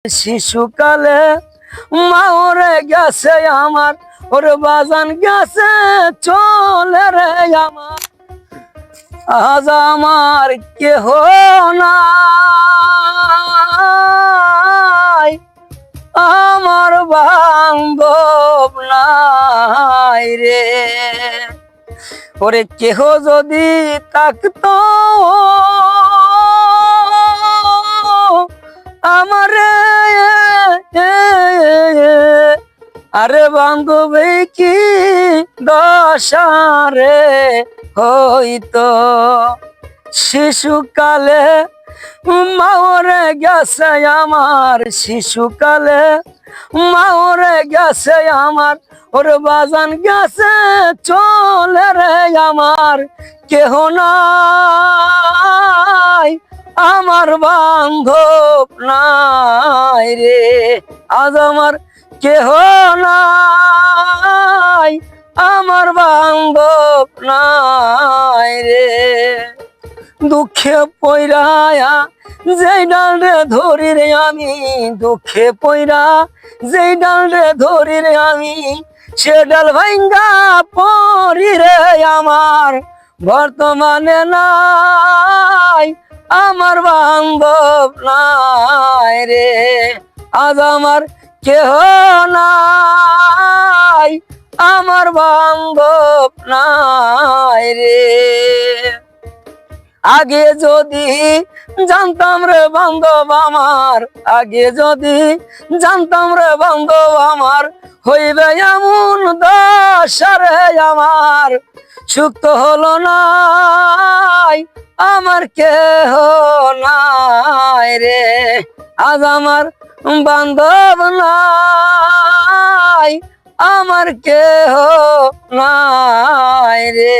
শিশুকালে মা ওরে গেছে আমার, ওর বাজান গেছে চলে রে আমার। আজ আমার কেহ নাই, আমার বান্ধব নাই রে। ওরে কেহ যদি থাকতো আমারে, আরে বান্ধবী কি দশারে হইতো। শিশুকালে মাওরে গেছে আমার, শিশুকালে মাওরে গেছে আমার, ওর বাজান গেছে চলে রে আমার। কেহ নাই, আমার বান্ধব নাই রে। আজ আমার কেহ নাই, আমার বান্ধব নাই রে। দুঃখে পইরায়া যেই ডাল রে ধরি রে আমি, দুঃখে পইরা যেই ডাল রে ধরি রে আমি, সে ডাল ভাঙ্গা পরি রে আমার। বর্তমানে নাই, আমার বান্ধব নাই রে। আজ আমার কেহ নাই, আমার বান্ধব নাই রে। আগে যদি জানতাম রে বান্ধব আমার, আগে যদি জানতাম রে বান্ধব আমার, হইবে এমন দশা রে আমার। সুখ তো হলো নাই, আমার কেহ নাই রে। আজ আমার বান্ধব নাই, আমার কেহ নাই রে।